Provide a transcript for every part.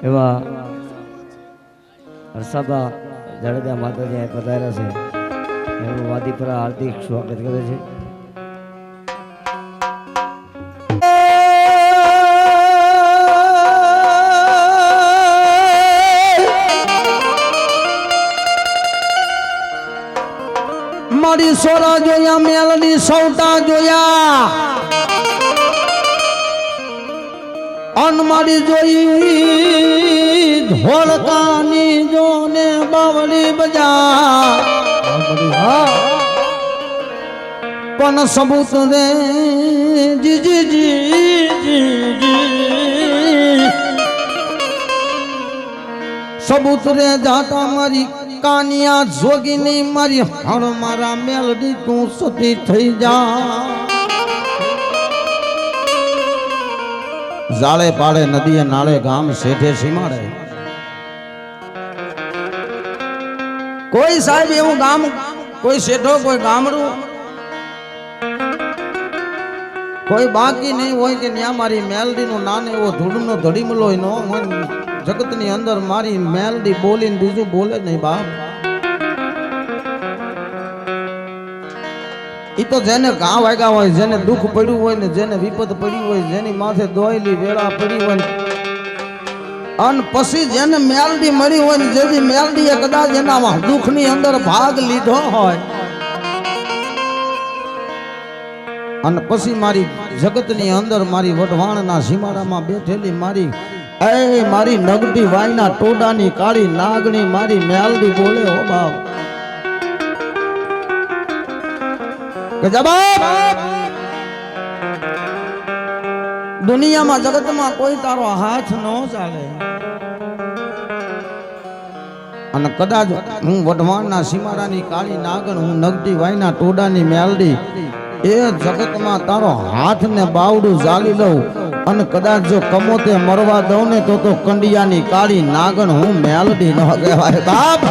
એવા હર્ષાબા જાડેજા માતાજી પધાર્યા છે એનું વાદીપરા હાર્દિક સ્વાગત કરે છે. મારી સોરા જોયા મેલની સૌટા જોયા અન મારી જોઈ ધોળકાની જોને બાવળી બજા પણ સબૂત રે સબૂત રે જાતા મારી કાનિયા જોગીની મારી હળ મારા મેલડી તું સતી થઈ જા. જાળે પાડે નદીએ નાળે ગામ શેઠે સીમાડે કોઈ સાહેબ એવું ગામ કોઈ શેઠો કોઈ ગામડું કોઈ બાકી નહીં હોય કે ત્યાં મારી મેલડી નો નાનો એવો ધૂળનો ધડીમલો ન હોય. જગતની અંદર મારી મેલડી બોલીને બીજું બોલે નહીં બાપ. ઈ તો જેને ઘા વાગ્યા હોય, જેને દુઃખ પડ્યું હોય ને જેને વિપત પડી હોય, જેની માથે દોયલી વેળા પડી હોય અને પછી જેને મેલડી મળી હોય ને જેથી મેલડીએ કદાચ એના દુઃખની અંદર ભાગ લીધો હોય અને પછી મારી જગતની અંદર મારી વઢવાણના સીમાડામાં બેઠેલી મારી મારી નગડી વાયના ટોડાની કાળી નાગણી મારી મેલડી બોલે હો બાપ કે જવાબ દુનિયામાં જગતમાં કોઈ તારો હાથ ન ચાલે અને કદાચ હું વઢવાણના સીમાડાની કાળી નાગણ હું નગડી વાયના ટોડાની મેલડી એ જગતમાં તારો હાથ ને બાવડું ઝાલી લઉં અને કદાચ જો કમોતે મરવા દઉં ને તો કંડિયાની કાળી નાગણ હું મેલડી ન કહેવાય બાપ.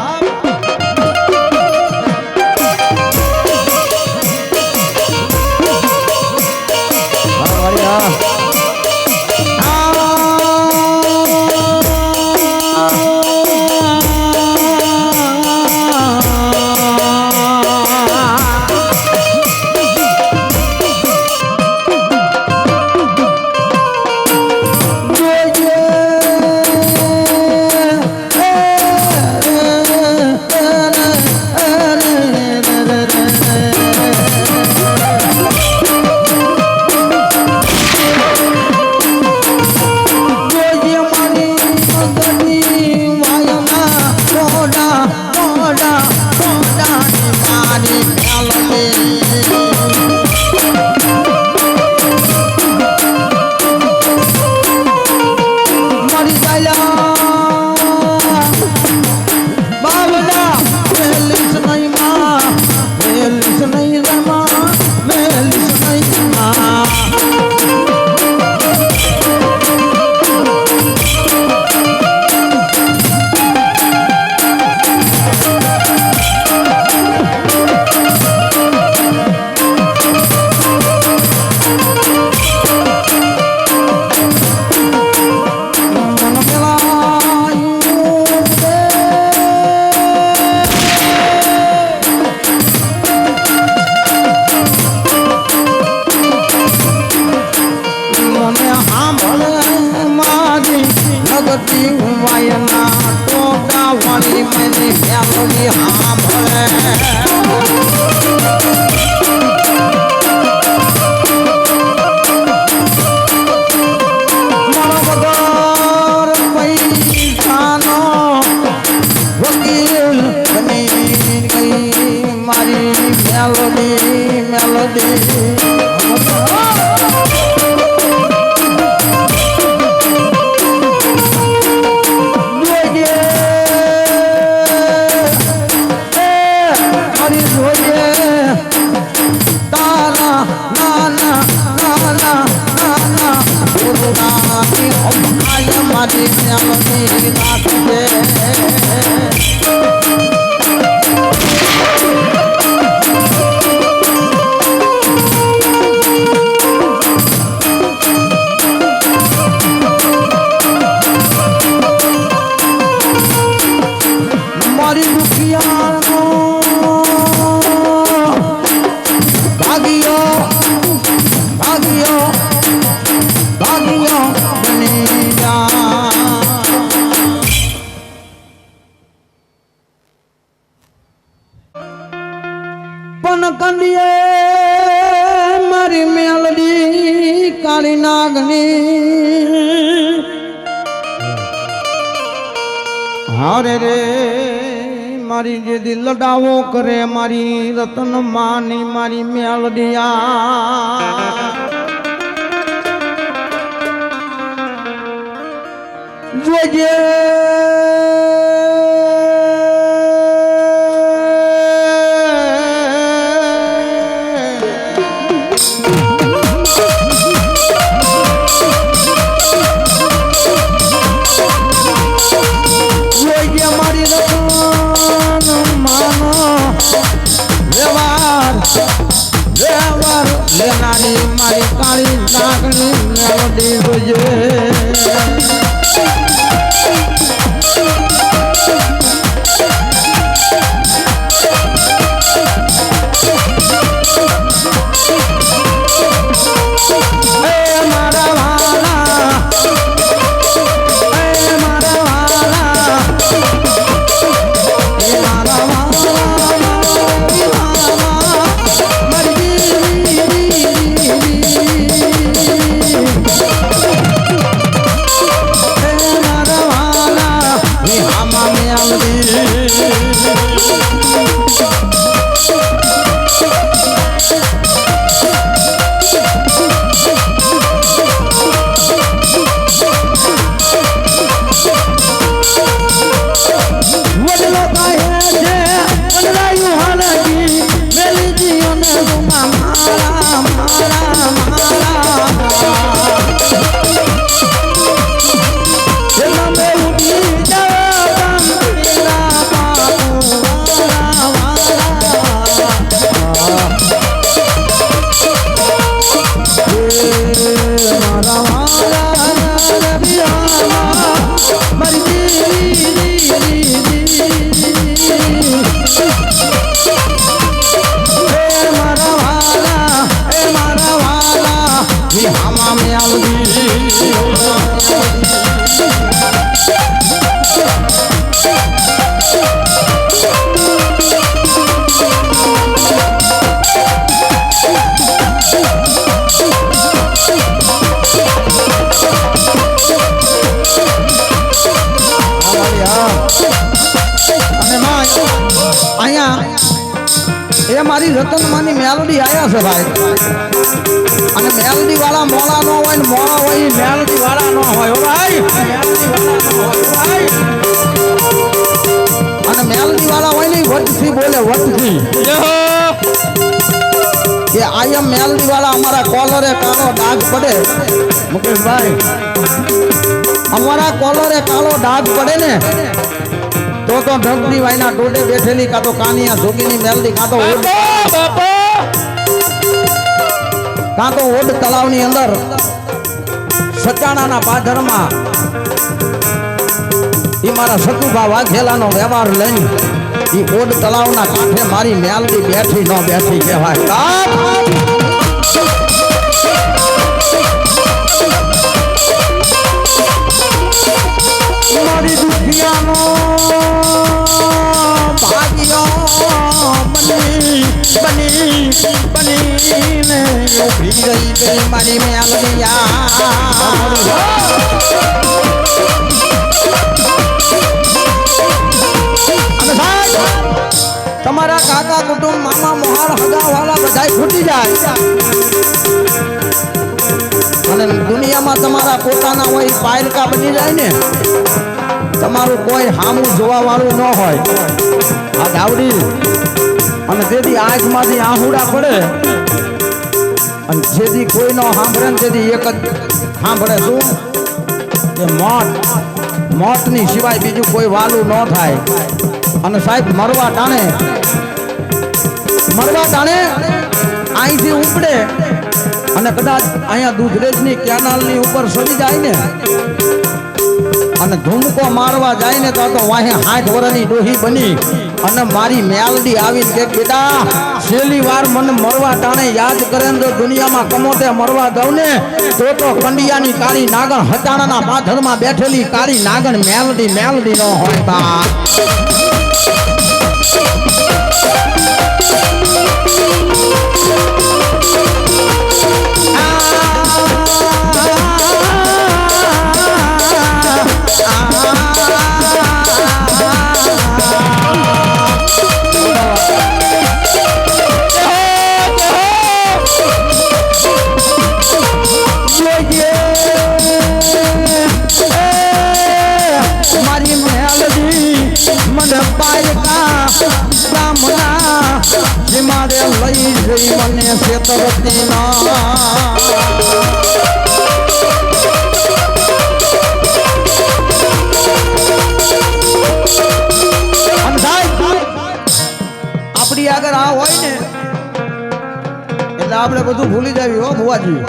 કંડીએ મારી મેલડી કાળી નાગની હારે રે મારી જે દિલ લડાવો કરે મારી રતન માની મારી મેલડિયા જોજે લેનારી મારી કાળી નાગની મેલડી જોજે એ મારી રતનમાની મેલડી આયા છે ભાઈ અને મેલડી વાળા મોળા નો હોય ને મોળા હોય મેલડી વાળા નો હોય ભાઈ અને મેલડી વાળા હોય ને વટથી બોલે વટથી કે આયમ મેલડી વાળા અમારા કોલરે કાળો ડાઘ પડે મુકેશભાઈ અમારા કોલરે કાળો ડાઘ પડે ને તો ઢગની વાયના ટોડે બેઠેલી કાં તો કાનિયા જોગીની મેલડી કાં તો ઓડ તળાવની અંદર સચાણાના પાદરમાં એ મારા સતુભા વાઘેલાનો વ્યવહાર લઈને એ ઓડ તળાવના કાંઠે મારી મેલડી બેઠી ન બેઠી કહેવાય મારી દુખિયાનો બનીને ઉભી રહી ગઈ મારી તમારા કાકા કુટુંબ મામા મોહાર હગા વાળા બધા છૂટી જાય અને દુનિયામાં તમારા પોતાના હોય પાયલકા બની જાય ને તમારું કોઈ હામું જોવા વાળું ન હોય આ ગાવડી અને તેથી આંખમાંથી આહુડા પડે અને જેથી કોઈ નો સાંભળે ને તેથી એક જ સાંભળે શું કે મોતની સિવાય બીજું કોઈ વાલું ન થાય અને સાહેબ મરવા ટાણે અહીંથી ઉપડે અને કદાચ અહીંયા દૂધરેજની કેનાલની ઉપર સડી જાય ને અને ધૂમકો મારવા જાય ને તો વાહે 60 વર્ષની ડોહી બની અને મારી મેલડી આવી કે બેટા છેલ્લી વાર મને મરવા ટાણે યાદ કરે ને દુનિયામાં કમોતે મરવા દઉં ને તો કંડિયાની કાળી નાગણ હચાણાના પાથરમાં બેઠેલી કાળી નાગણ મેલડી ન હોય બા મારી મેલડી મને પાયકા ગામના જે મારે લઈ જઈ મને છેતરતી ના આપણી આગળ આ હોય ને એટલે આપણે બધું ભૂલી જાવી હો ભુવાજી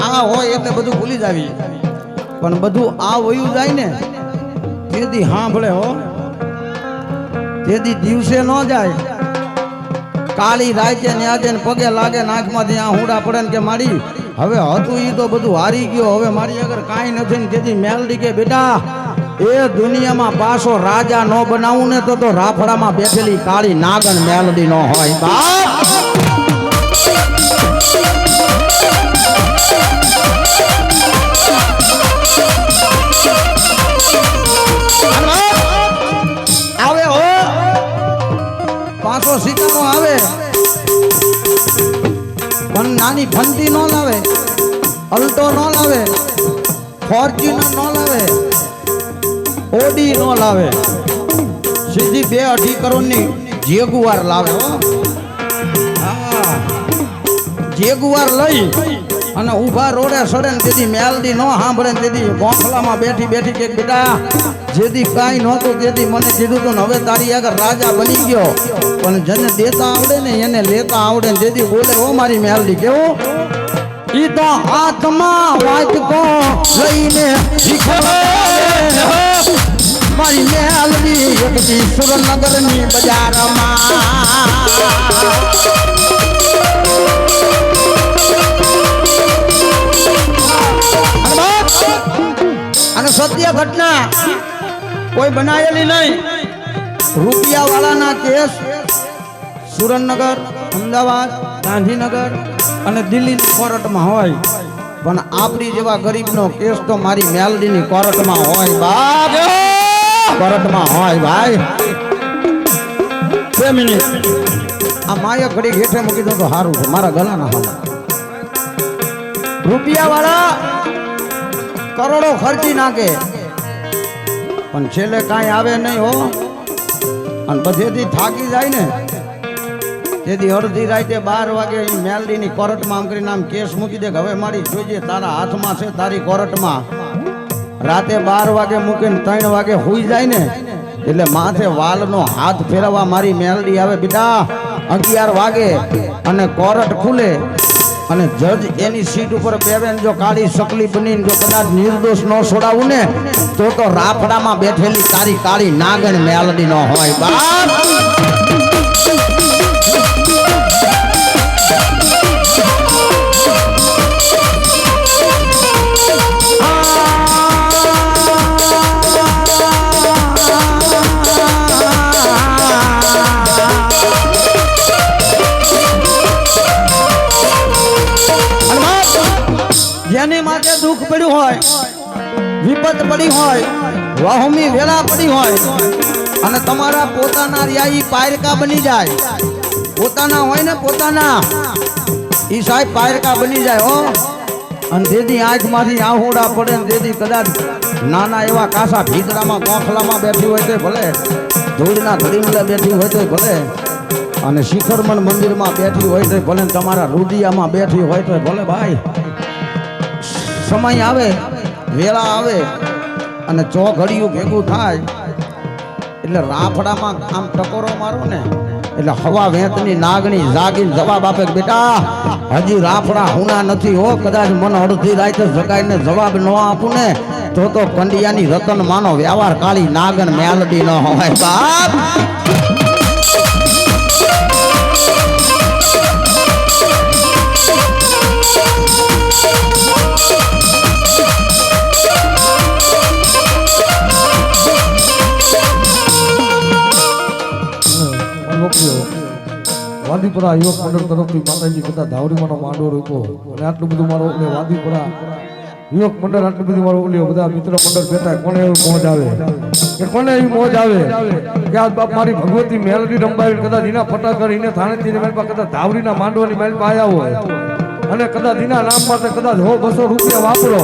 આ હોય એટલે બધું ભૂલી જાવી પણ બધું આ વયું જાય ને તેથી સાંભળે હો તેથી દિવસે ન જાય કાળી રાતે ન્યાજે પગે લાગે નાકમાંથી આ હુંડા પડે ને કે મારી હવે હતું એ તો બધું હારી ગયો હવે મારી આગળ કાંઈ નથી ને તેથી મેલડી કે બેટા એ દુનિયામાં પાછો રાજા નો બનાવું ને તો રાફડામાં બેઠેલી કાળી નાગણ મેલડી નો હોય બાપ આવે હો પાછો સિતારો આવે પણ નાની ફંતી નો લાવે અલ્ટો નો લાવે ફોર્ચ્યુનર નો લાવે ઓડી નો લાવે સીધી 2-2.5 કરોડની જેગુઆર લાવે હો હા જેગુઆર લઈ અને ઊભા રોડે સડે ને તેથી મેલડી નો સાંભળે ને તેથી ગોખલામાં બેઠી બેઠી કે બેટા જેથી કાંઈ નહોતું તેથી મને કીધું તું ને હવે તારી આગળ રાજા બની ગયો પણ જેને દેતા આવડે ને એને લેતા આવડે ને તેથી બોલે હો મારી મેલડી કેવું ઈ તો હાથમાં વાટકો લઈને મારી મેલડી એકથી સુરેન્દ્રનગરની બજારમાં અને સત્ય ઘટના કોઈ બનાવેલી નહીં રૂપિયા વાળાના કેસ સુરેન્દ્રનગર અમદાવાદ ગાંધીનગર અને દિલ્હીની કોર્ટમાં હોય પણ આપણી જેવા ગરીબનો કેસ તો મારી મેલડીની કોર્ટમાં હોય બાપ કોર્ટમાં હોય ભાઈ 2 મિનિટ આ માયા ઘડી ઘેઠે મૂકી દો તો સારું છે મારા ગળાના હાલ રૂપિયા વાળા કરોડો ખર્ચી નાખે પણ છેલ્લે કાંઈ આવે નહીં હો અને બધેથી થાકી જાય ને તેથી અડધી રાતે 12 વાગે મેલડીની કોર્ટમાં આમ કરીને આમ કેસ મૂકી દે કે હવે મારી જોઈજે તારા હાથમાં છે તારી કોર્ટમાં રાતે 12 વાગે મૂકીને 3 વાગે હોઈ જાય ને એટલે માથે વાલનો હાથ ફેરવવા મારી મેલડી આવે બેટા 11 વાગે અને કોર્ટ ખુલે અને જજ એની સીટ ઉપર બેવેન જો કાળી સકલી બનીને જો કદાચ નિર્દોષ ન છોડાવું ને તો રાફડામાં બેઠેલી તારી કાળી નાગણ મેલડી ન હોય બાપ જેની માટે દુઃખ પડ્યું હોય વિપત પડી હોય વાહમી વેલા પડી હોય અને તમારા પોતાના રિયાઈ પાયરકા બની જાય પોતાના હોય ને પોતાના ઈ સાહેબ પાયરકા બની જાય હો અને તેથી આંખમાંથી આહુડા પડે ને તેથી કદાચ નાના એવા કાસા ભીતરામાં ગોખલામાં બેઠી હોય તો ભલે ધૂળના ધડીમલે બેઠી હોય તો ભલે અને શિખરમન મંદિરમાં બેઠી હોય તો ભલે તમારા રુદિયામાં બેઠી હોય તો ભલે ભાઈ સમય આવે વેળા આવે અને ઘડિયું ભેગું થાય એટલે રાફડામાં આમ ટકોરો મારો ને એટલે હવા વેતની નાગણી જાગીને જવાબ આપે બેટા હજી રાફડા હુના નથી હો કદાચ મને અડધી રાતે જગાઈને જવાબ ન આપું ને તો કંડિયાની રતન માનો વ્યવહાર કાળી નાગણ મેલડી ન હોય બાપ વાદીપુરા યુવક મંડળ તરફથી માતાજી કદા ધાવડીમાંનો માંડવો રોક્યો અને આટલું બધું મારો વાદીપુરા યુવક મંડળ આટલું બધું મારો બધા મિત્ર મંડળ ભેટા કોને એવી મોજ આવે કે કોને એવી મોજ આવે કે આ બાપ મારી ભગવતી મેલડી રંબાવી કદાચ એના ફટાકર એને થાણેથી મેલ પર કદાચ ધાવડીના માંડવાની મેલ પર આવ્યા હોય અને કદાચ એના નામ માટે કદાચ 100-200 રૂપિયા વાપરો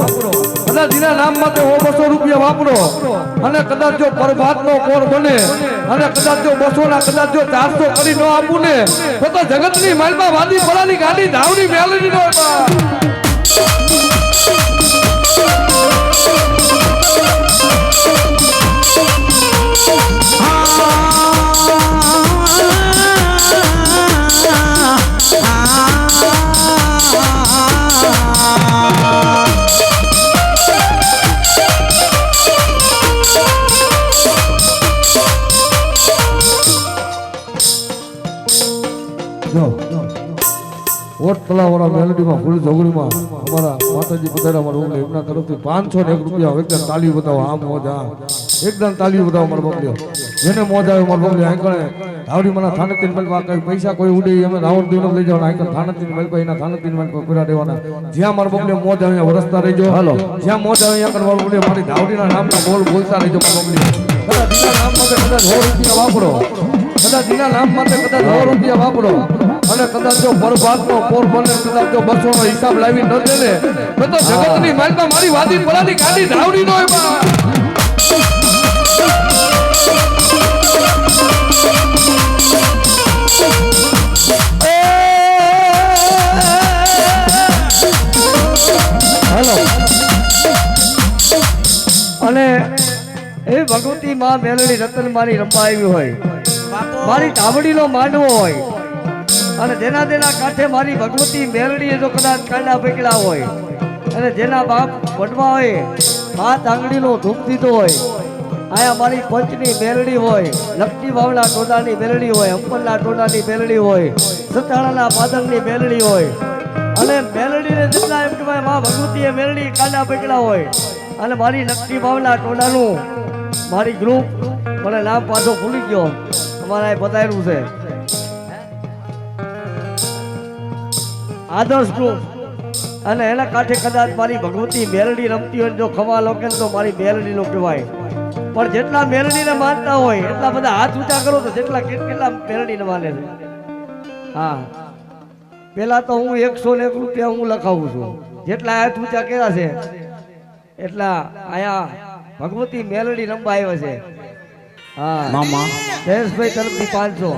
કદાચના નામ માટે 200 રૂપિયા વાપરો અને કદાચ જો પ્રભાતનો કોર બને અને કદાચ જો 200 ના કદાચ જો 400 કરી ન આપું ને તો જગતની માલમાં વાદી પરાની ગાડી ધાવની મેલડી નો ઓટ તલાવાળા મેલડીમાં ફૂલ જોગણીમાં અમારા માતાજી પધાર્યા અમારા ઓગલે એમના તરફથી 501 રૂપિયા એકદમ તાલી બતાવો આ મોજ આ એકદમ તાલી બતાવો મારો બકલ્યો જેને મોજ આવે મારો બકલ્યો આંકણે ધાવડી મને થાનતીન મલવા કઈ પૈસા કોઈ ઉડે અમે રાવણ દેવનો લઈ જવાના આંકણ થાનતીન મલવા એના થાનતીન મલવા પૂરા દેવાના જ્યાં મારો બકલ્યો મોજ આવે વરસતા રહેજો હાલો જ્યાં મોજ આવે આંકણ મારો બકલ્યો મારી ધાવડીના નામના બોલ બોલતા રહેજો મારો બકલ્યો કદાચ દીના નામ માટે કદાચ 100 રૂપિયા વાપરો કદાચ દીના નામ માટે કદાચ 100 રૂપિયા વાપરો અને કદાચ જો બરબાદનો પોર બને કદાચ જો 200 નો હિસાબ લાવી ન દે ને તો જગતની માલમાં મારી વાદી પરાની ગાડી ધાવડી નો હેલો અને એ ભગવતી માં મેલડી રતન મારી રંબાવી હોય મારી ધાવડીનો માંડવો હોય અને જેના કાંઠે મારી ભગવતી મેલડીએ જો કદાચ કાંડા પકડ્યા હોય અને જેના બાપ વડવા હોય હાથ આંગળીનો ધૂપ દીધો હોય આયા મારી પંચની મેલડી હોય લખતી વાવડા ટોડાની મેલડી હોય અંપલના ટોડાની મેલડી હોય સતાણાના પાદરની મેલડી હોય અને મેલડીને જેટલા એમ કહેવાય માં ભગવતીએ મેલડી કાંડા પકડ્યા હોય અને મારી લખતી વાવડા ટોડાનું મારી ગ્રુપ મને નામ પાછો ભૂલી ગયો અમારા એ બતાવેલું છે આદર્શ ગ્રુપ અને એના કાંઠે કદાચ મારી ભગવતી મેલડી રમતી હોય જો ખવા લોકે તો મારી મેલડી નો કહેવાય પણ જેટલા મેલડીને માનતા હોય એટલા બધા હાથ ઊંચા કરો તો જેટલા કેટલા મેલડીને માને છે હા પેલા તો હું 101 રૂપિયા હું લખાવું છું જેટલા હાથ ઊંચા કર્યા છે એટલા આયા ભગવતી મેલડી રમવા આવ્યા છે હા મામા જયેશભાઈ તરફથી 500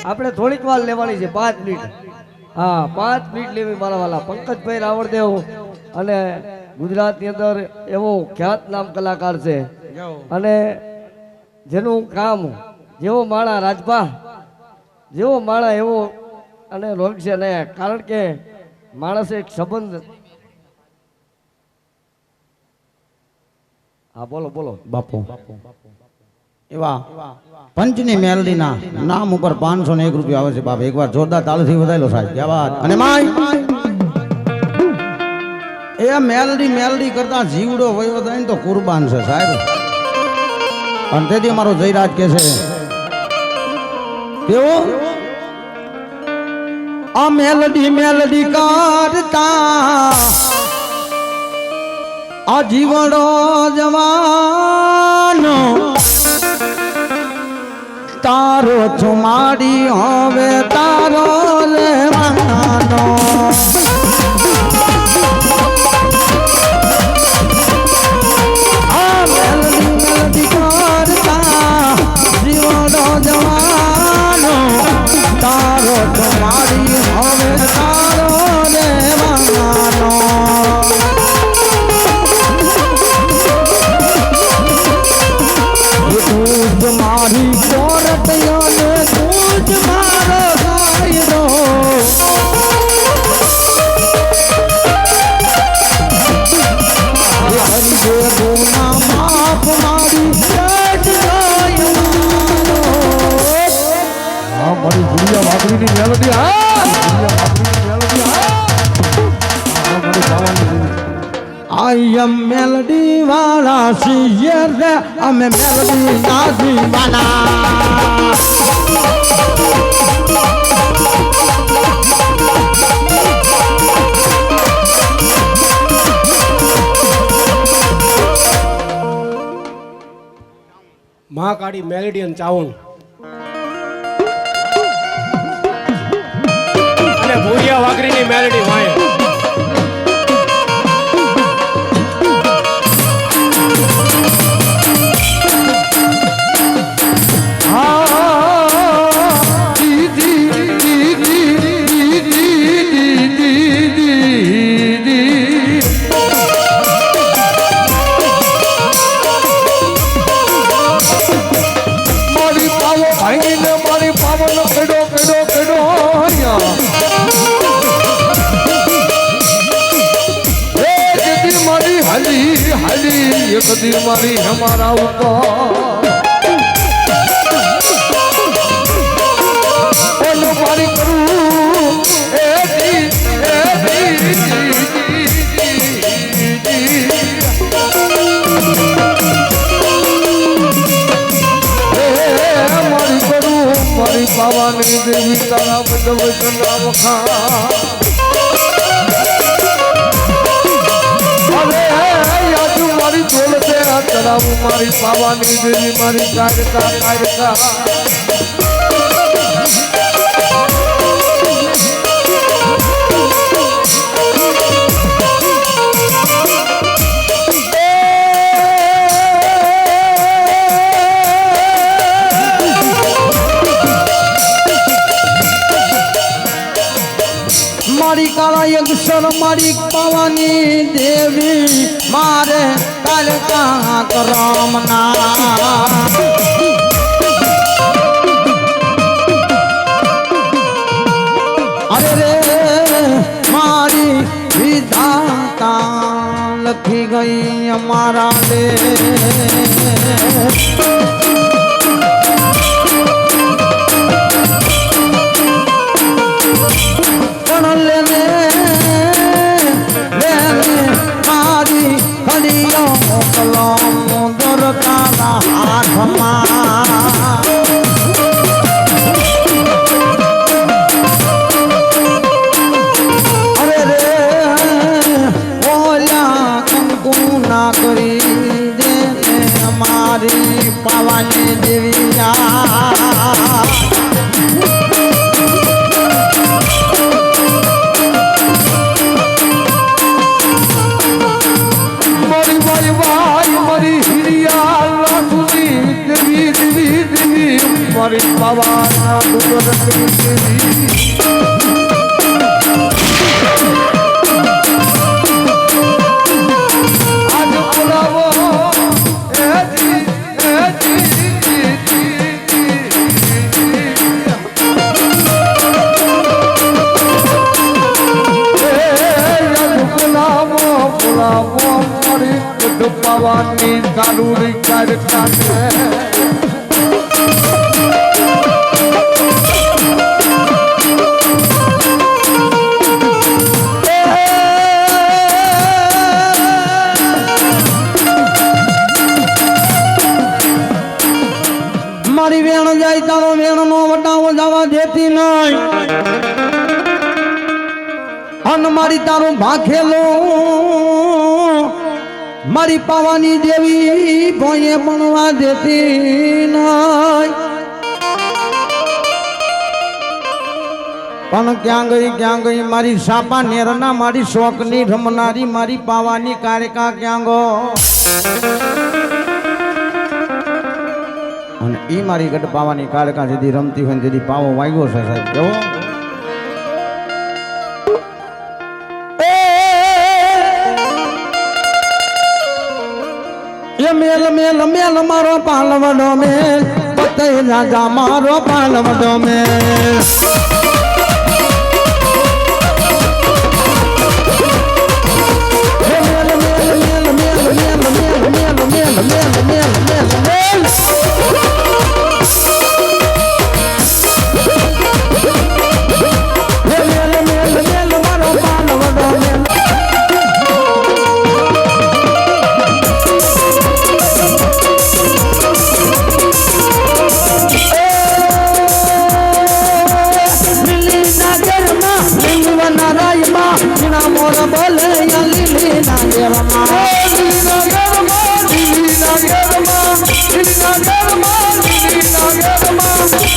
આપણે થોડીક વાર લેવાની છે 5 મિનિટ હા 5 મિનિટ લેવી મારા વાલા પંકજભાઈ રાવળદેવ અને ગુજરાતની અંદર એવો ખ્યાત નામ કલાકાર છે અને જેનું કામ જેવો માણા રાજભા જેવો માણા એવો અને રોગ છે ને કારણ કે માણસ એક સંબંધ હા બોલો બોલો બાપુ એવા પંચની મેલડીના નામ ઉપર 501 રૂપિયા આવે છે બાપ એકવાર જોરદાર તાળીથી વધારેલો સાહેબ ક્યાં વાત અને માય એ મેલડી કરતા જીવડો વયો જાય ને તો કુરબાન છે સાહેબ અને તેથી અમારો જયરાજ કે છે કેવો આ મેલડી કરતા આ જીવડો જવાનો તારો છુમાડી હવે તારો લેવાનો આ મેલડી કરતા જીવડો જવાનો તારો છુમાડી હવે તારો લેવાનો મારી કોરટ યોને તું જ મારો ગાયરો હરી જે ગુના માફ મારી પેટ ગાય મારો હા મારી ગુડિયા વાઘરીની મેલડી હા ગુડિયા વાઘરીની મેલડી હા મારી બાવાની I am melody wala siyer ame melody na divana Mahakali melody અને ચાવણ અને ભૂરિયા વાઘરીની મેલેડી વાય એક દી મારી હમારા ઉપર ઓલો મારી કરું એ જી મારી કરું મારી પાવાની દેવી તારા બધો વચના વખા મારી ચોલ છે ચડાવું મારી પાવાની દેવી મારી કાયકા મારી કાળા યક્ષર મારી પાવાની દેવી મારે કાલકા કરમના અરે રે મારી વિધાતા લખી ગઈ અમારા લે પાવાની દેવી મારી મારી ભાઈ મારી હિરિયા લાઠુની દેવી દેવી દેવી મારી પાવાના ડુંગરની દેવી આજ બોલાવો પાવાની કાલુરી કાઢતા મારી વેણ જાય તારો વેણ નો વટાવો જવા દેતી નહીં અન મારી તારું ભાખેલો મારી પાવાની દેવી ભોયે બનવા દેતી નહીં પણ ક્યાં ગઈ મારી સાપા નેરના મારી શોકની રમનારી મારી પાવાની કારકા ક્યાં ગો અને ઈ મારી ગઢ પાવાની કારકા જેથી રમતી હોય તેથી પાવો વાગ્યો છે સાહેબ કેવો મેલ મેલ મેલ મારો પાલવડો મેલ પતય રાજા મારો પાલવડો મેલ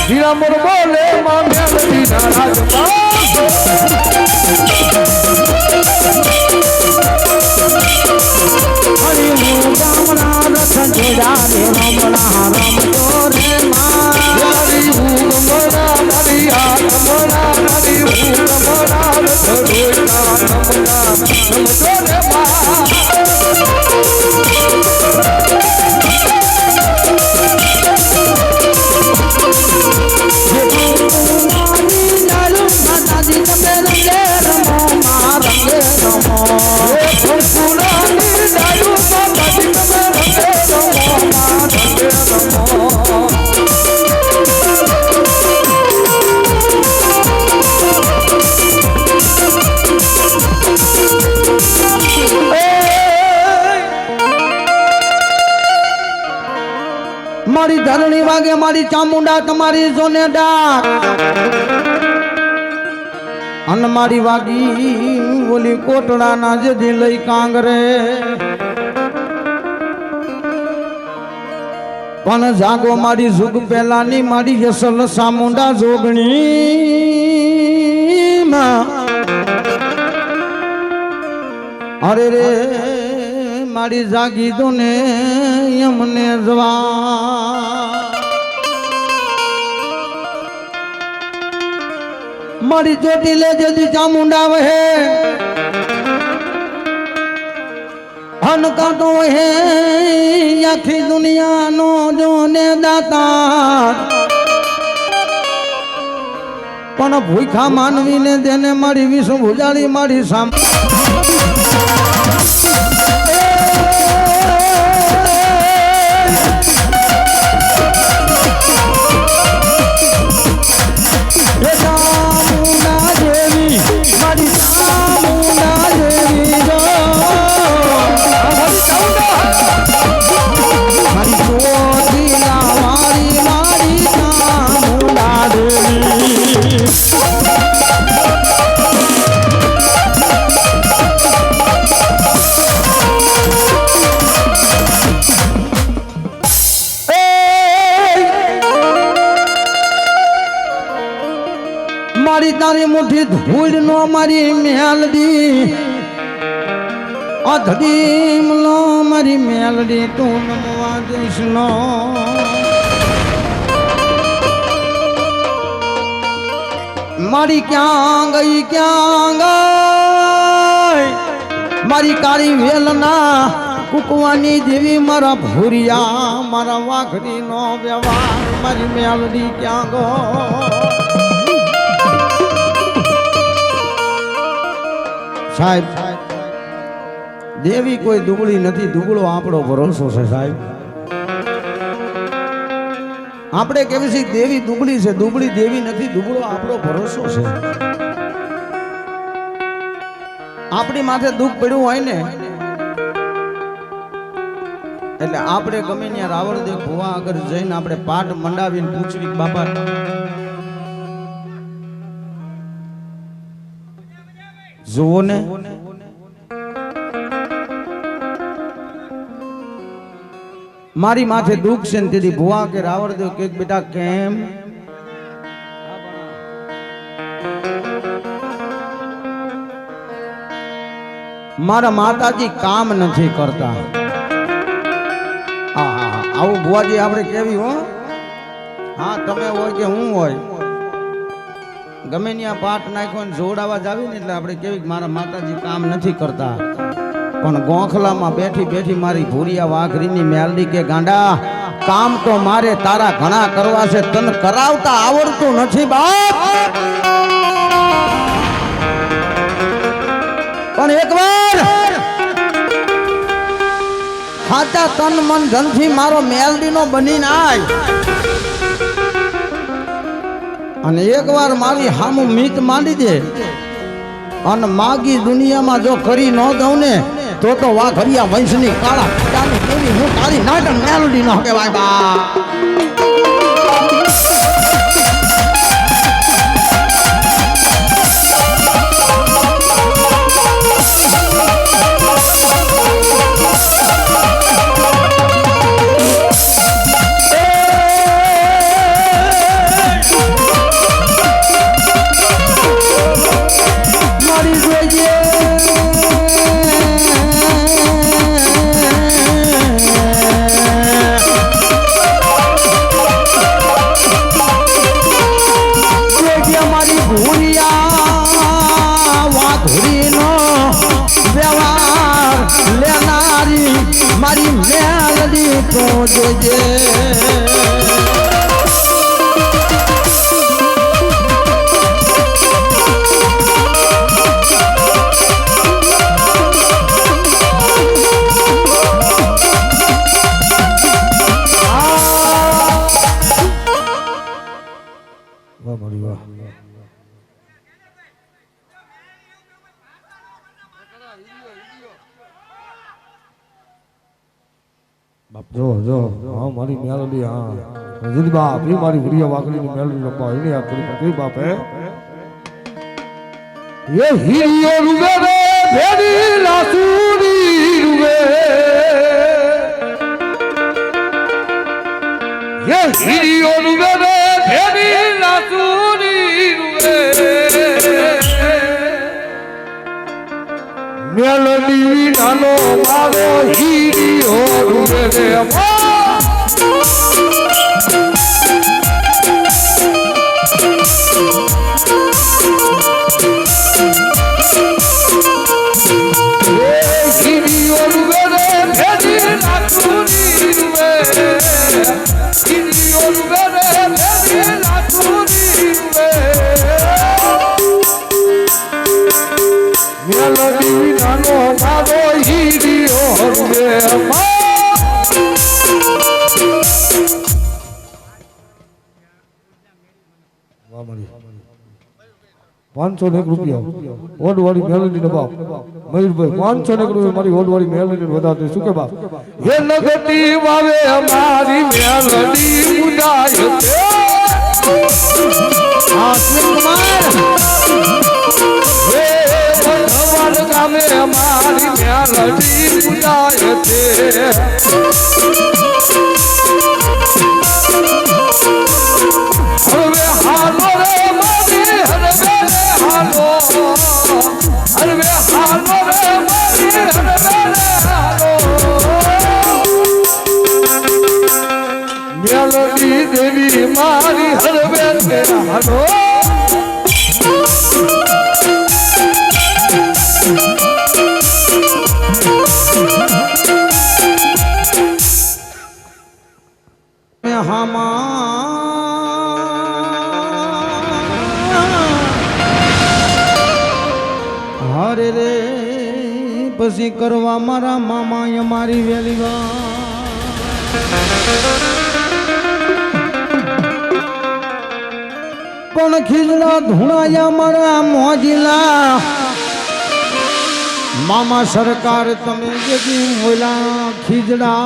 હીરા મોર બોલે માં મેલડી ના રાજમાં હરી હું ગામડા રથ જોડા રે રમણા રમતો રે માં મારી હું રમણા મારી આ રમણા મારી હું રમણા રથ જોડા રમણા રમતો રે માં મારી ધરણી વાગે મારી ચામુંડા તમારી જોને ડાક અને મારી વાગી ઓલી કોટડાના જદી લઈ કાંગરે પણ જાગો મારી જુગ પહેલાની મારી યસલ સામુંડા જોગણી અરે રે મારી જાગી દો ને એમને જવા મારી ચોટી લે જદી ચામુંડા વહે હનકા તો હે આખી દુનિયાનો જોને દાતા પણ ભૂખા માનવીને તેને મારી વિષ્ણુ ભુજાળી મારી સામ મારી તારી મુઠ્ઠી ધૂળ નો મારી મેલડી અધડીમ લો મારી મેલડી તું નમવા દઈશ નો મારી ક્યાં ગઈ મારી કાળી વેલના કુકવાની દેવી મારા ભૂરિયા મારા વાઘરી નો વ્યવહાર મારી મેલડી ક્યાં ગો સાહેબ દેવી કોઈ દુબળી નથી દુબળો આપણો ભરોસો છે સાહેબ આપણે કેવી છે દેવી દુબળી છે દુબળી દેવી નથી દુબળો આપણો ભરોસો છે આપણી માથે દુઃખ પડ્યું હોય ને એટલે આપણે ગમે ત્યાં રાવળદેવ ભુવા આગળ જઈને આપણે પાટ મંડાવીને પૂછવી બાપા જુઓ ને મારી માથે દુઃખ છે ને તેથી ભુવા કે રાવળદેવ કે બેટા કેમ મારા માતાજી કામ નથી કરતા આવું ભુવાજી આપણે કેવી હો હા તમે હોય કે હું હોય ગમે ત્યાં પાટ નાખ્યો ને જોડાવા જાવી ને એટલે આપણે કેવી મારા માતાજી કામ નથી કરતા પણ ગોખલામાં બેઠી બેઠી મારી ભૂરિયા વાઘરીની મેલડી કે ગાંડા કામ તો મારે તારા ઘણા કરવા છે તને કરાવતા આવડતું નથી બાપ પણ એકવાર ખાતા તન મન ધનથી મારો મેલડીનો બનીને આય અને એકવાર મારી હામું મીત માંડી દે અને માગી દુનિયામાં જો કરી ન દઉં ને તો વાઘરિયા વંશની કાળા પિતાની કેવી હું તારી નાટક મેલડી ન કહેવાય બા મારી મેલડી તો જોજે જો જો હા મારી મેલડી હા જીત બાપ એ મારી ભૂરિયા વાકડીની મેલડી રંબા એને યાદ કરી કઈ બાપ હે એ હીરિયો રૂવે રે ભેડી લાસુરી રૂવે એ હીરિયો રૂવે રે ભેડી લાસુરી રૂવે મેલડી નાનો મારો હીરિયો રૂવે રે મેલડી નાનો મારો હીરિયો રૂવે ₹501 ઓડવાળી મેલડી ને બાપ મયુરભાઈ 501 મારી ઓડવાળી મેલડી વધારતી શું કે બાપ હે લગતી વાવે અમારી મેલડી પૂજાય છે કુમાર હે ભગવાન ગામે અમારી મેલડી પૂજાય છે હવે હાલો રે મારી હરવે હાલો હરવે હાલો રે મારી હરવે હાલો મેલડી દેવી મારી હરવે હાલો હરે રે પછી કરવા મારા મામા અમારી વેલી પણ ખીજડા ધૂણાયા મારા મોજીલા મામા સરકાર તમે જેથી મોલા ખીજડા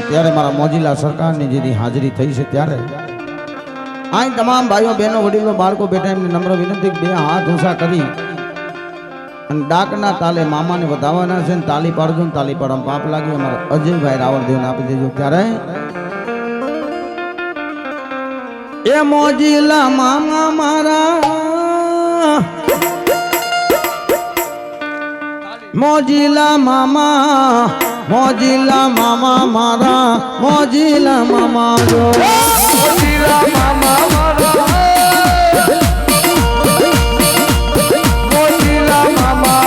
ત્યારે મારા મોજીલા સરકારની જેની હાજરી થઈ છે ત્યારે આ તમામ ભાઈઓ બહેનો વડીલો બાળકો બેઠા એમને નમ્ર વિનંતી બે હાથ ઊંચા કરી અને ડાકના તાલે મામાને વધાવવાના છે ને તાલી પાડજો ને તાલી પાડવામાં પાપ લાગ્યું અમારા અજયભાઈ રાવળદેવને આપી દેજો ત્યારે એ મોજીલા મામા મારા મોજીલા મામા મારા મોજીલા મામા જો મોજીલા મામા મારા મોજીલા મામા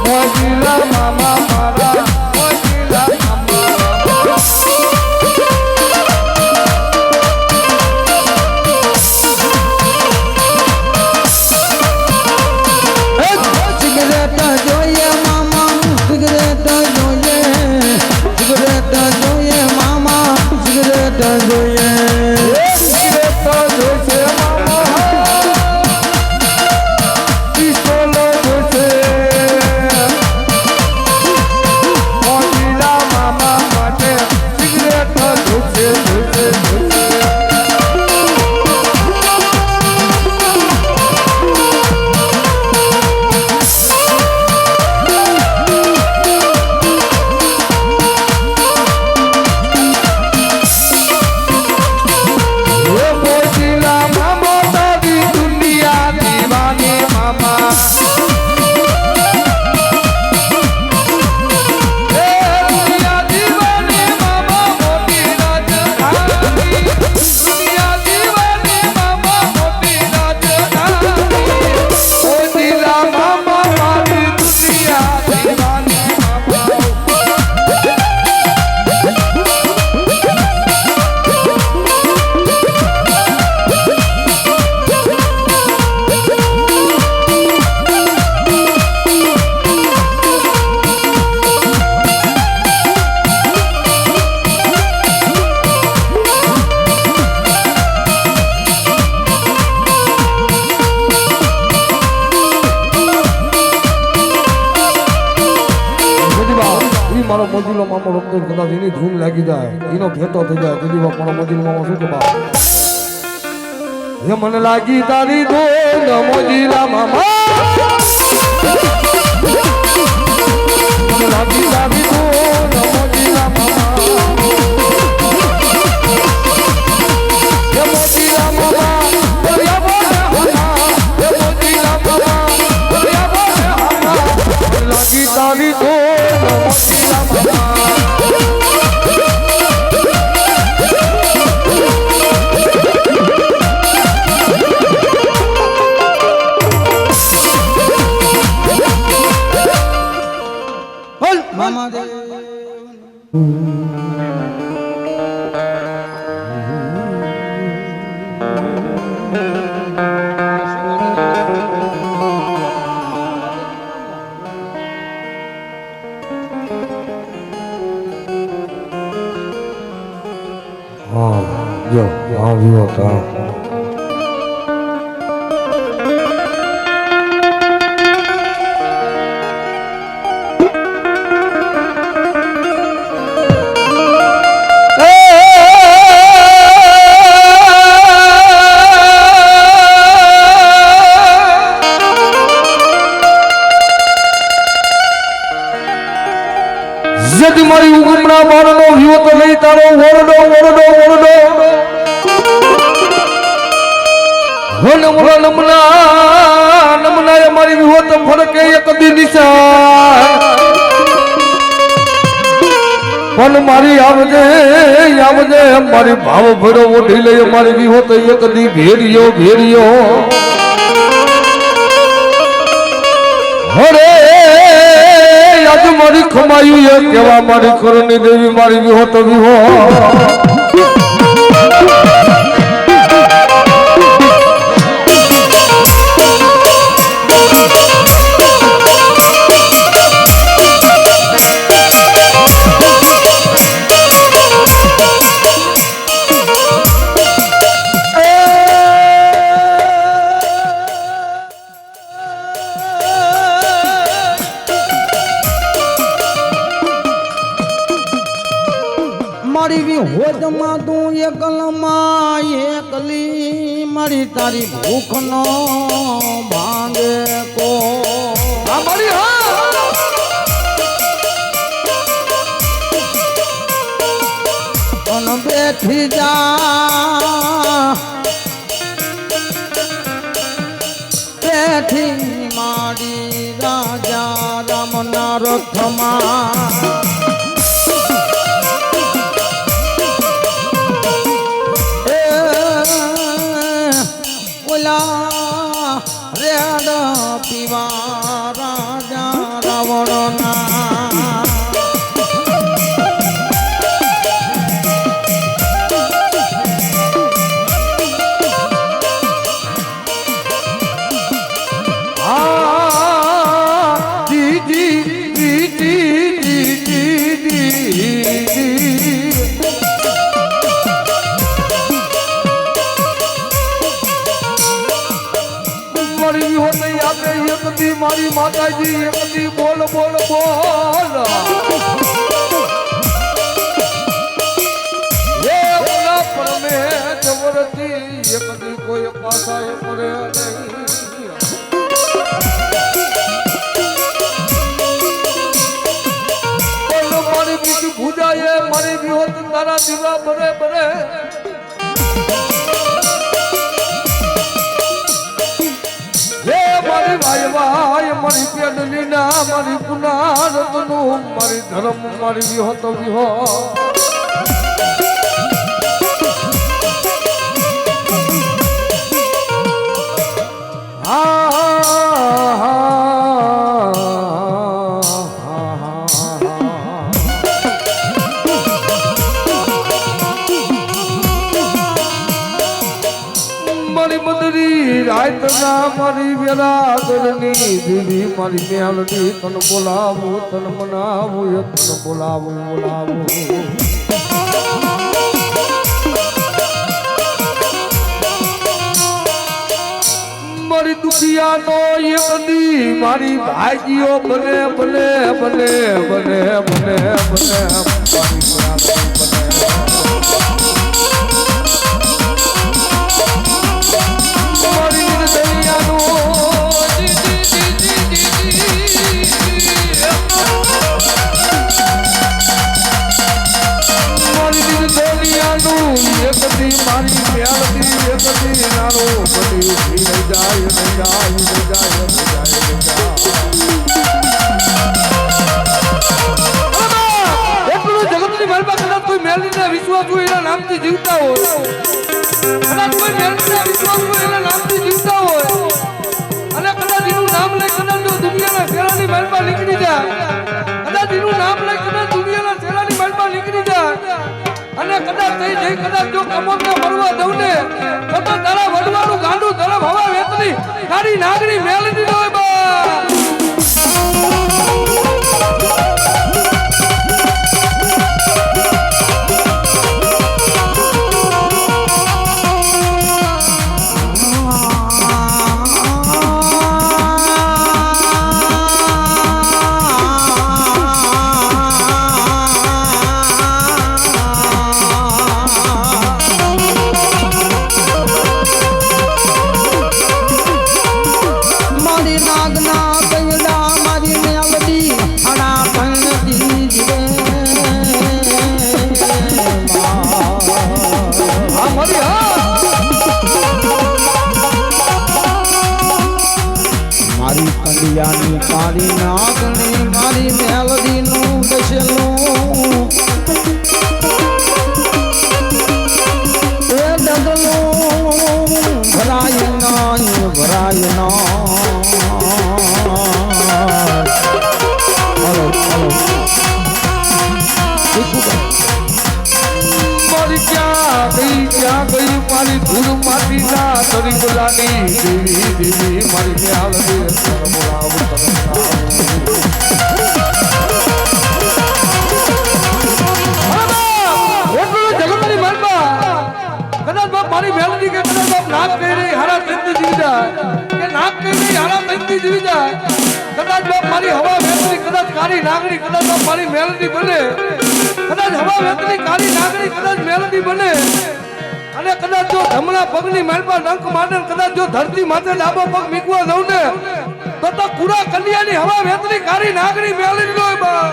મોજીલા મામા મારા મોજીલા સિગરેટ જોઈએ મામા સિગરેટ જોઈએ મામા મારો મોજીલો મામો રમતો કદાચ એની ધૂમ લાગી જાય એનો ભેટો થઈ જાય તેની વાત મારો મોજીલો મામો શું કે બા એ મને લાગી તારી ધૂન મોજીલા મામા મને લાગી તારી ધૂન મોજીલા મામા એ મોજીલા મામા બોલ્યા બોલે હમા એ મોજીલા મામા બોલ્યા બોલે હમા મને લાગી તારી ધૂન મોજીલા મામા મામા દે હા જો આવ્યો તા જદ મારી ઉગમણા બારનો વ્યો તો લઈ તારો ઓરડો ઓરડો ઓરડો હો નમલા નમલા નમલા એ મારી વ્યો તો ફરકે એક દી નિશાન પણ મારી આવજે આવજે મારી ભાવ ભરો ઓઢી લઈ મારી વ્યો તો એક દી ભેરિયો ભેરિયો હરે આજ મારી ખમાયું એ કેવા મારી કરુણી દેવી મારી વિહો તો વિહો મારી વિહોદમાં તું એકલમાં એકલી મારી તારી ભૂખ નો ભાંગે કો મારી પણ બેઠી જા બેઠી મારી રાજા રામના રથમાં રેડ પીવા રાજા રાવણના મારી માતાજી એકદી બોલ બોલ બોલ એ બોલા પરમે જવરતી એકદી કોઈ પાસા એ પડે નહીં બોલ મારી બીજી ભૂજાએ મારી વિહોત તારા દીવા બરે બરે મારી ભાઈ ભાઈ મારી પેડલી ના મારી પુનાર તનું મારી ધર્મ મારી વિહો તો વિહો મારી વેરાદરની દીદી મારી મેલડી તન બોલાવું તન મનાવું તન બોલાવું બોલાવું મારી દુખિયાનો એક દી મારી ભાઈજીઓ બને બને બને બને બને બને મારી દુનિયાનો એકદી મારી પ્યારથી એકદી નાનો બની લઈ જાય લઈ જાય લઈ જાય લઈ જાય લઈ જાય એટલું જગતની માલમાં કદાચ કોઈ મેલડીના વિશ્વાસ હોય એના નામથી જીવતા હોય કદાચ કોઈ મેલડીના વિશ્વાસ હોય એના નામથી જીવતા હોય અને કદાચ એનું નામ લઈ કદાચ જો દુનિયાના શેરાની માલમાં નીકળી જાય કદાચ એનું નામ લઈ કદાચ દુનિયાના શેરાની માલમાં નીકળી જાય અને કદાચ થઈ જઈ કદાચ જો કમોને મરવા દઉં ને તો તારા વડવાનું ગાંડું તરફ હવા વેતની તારી નાગરી મેલડી હોય બા કંડિયાની પારી નાગણી મારી મેલડીનું બસેલું એ ડગલું ભરાય ના હલો મારી ક્યાં ગઈ મારી ધૂળ માટી ના તરી બોલાની દેવી દેવી મારી મેલડી જગતની માલમાં કદાચ બાપ મારી મેલડી કે કદાચ બાપ નાક કહી રહી હારા તંતી જીવી જાય કે નાક કહી રહી હારા તંતી જીવી જાય કદાચ બાપ મારી હવા વેતની કદાચ કાળી નાગણી કદાચ બાપ મારી મેલડી બને કદાચ હવા વેતની કાળી નાગણી કદાચ મેલડી બને અને કદાચ જો ધમણા પગની માલપા ડંક મારે કદાચ જો ધરતી માથે ડાબો પગ મીકવા દઉં ને તો પૂરા કન્યાની હવા વેતની કાળી નાગણી મેલડી હોય બા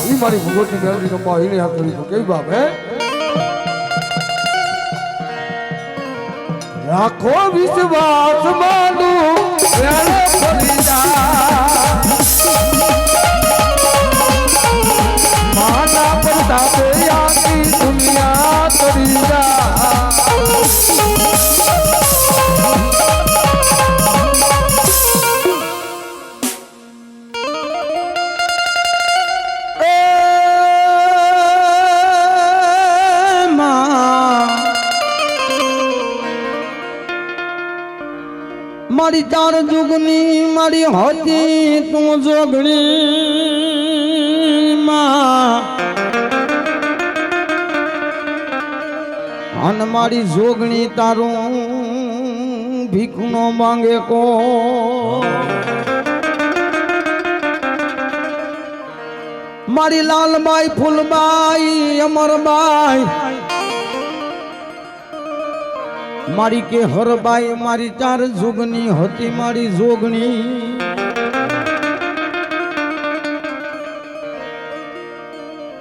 ઈ મારી ભગવતની મેલડી રમવા એને હાથ કરી તો કેવી બાપ હે રાખો વિશ્વાસ માનું વેળે ફરી જા માના પ્રતાપે આખી દુનિયા તરી જા મારી ચાર જુગની મારી હોતી તું જોગણી માં અન મારી જોગણી તારું ભીખ નો માંગે કો મારી લાલબાઈ ફૂલબાઈ અમરબાઈ મારી કે હરબાઈ મારી ચાર જુગની હતી મારી જોગણી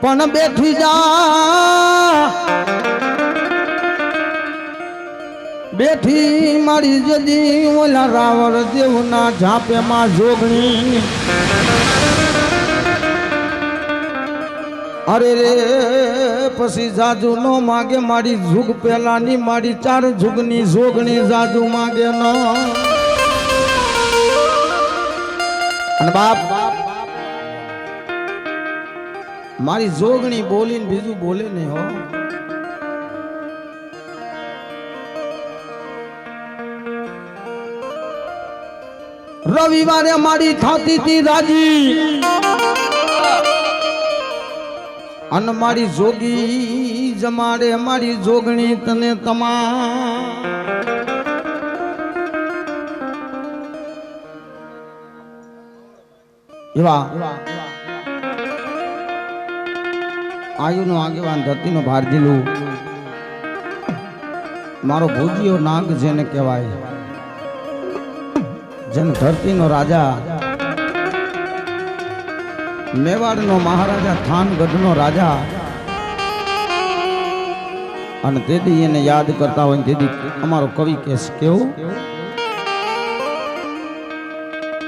પણ બેઠી જા બેઠી મારી જદી ઓલા રાવણ દેવના ઝાપે માં જોગણી અરે રે પછી જાજુ નો માગે મારી જુગ પેલાની મારી ચાર જુગની જોગણી જાજુ માગે ન અને બાપ મારી જોગણી બોલીને બીજું બોલે નહીં હો રવિવારે મારી થાતી હતી રાજી અન મારી જોગી જમાડે મારી જોગણી તને તમા એવા આયુનો આગેવાન ધરતીનો ભાર જીલું મારો ભોજીયો નાગ જેને કહેવાય, જેને ધરતીનો રાજા, મેવાડનો મહારાજા, થાનગઢનો રાજા, અને તેથી એને યાદ કરતા હોય તેથી અમારો કવિ કેવું,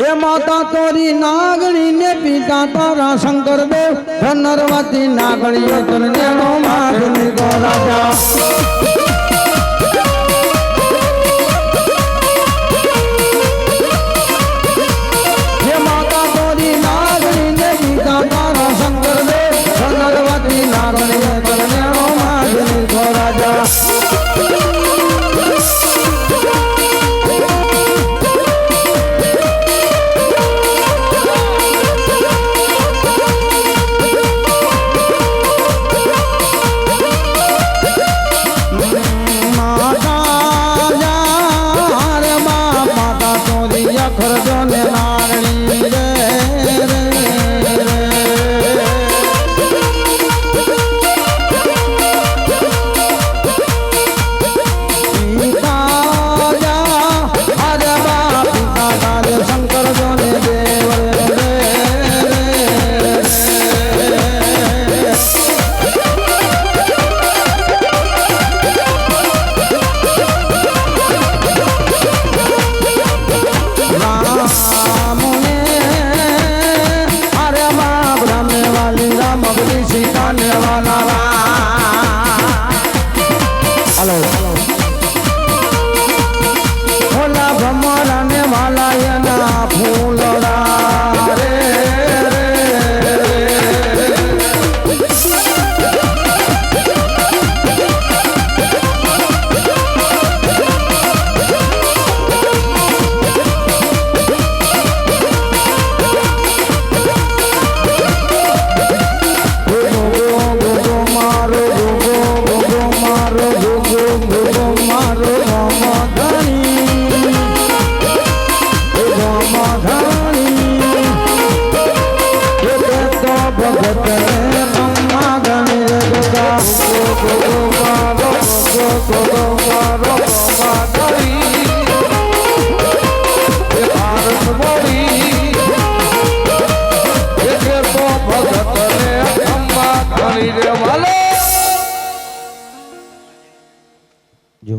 એ માતા તોરી નાગણી ને પિતા તારા શંકર દેવ, નરવતી નાગણી તને નો માગણી ગો રાજા. જો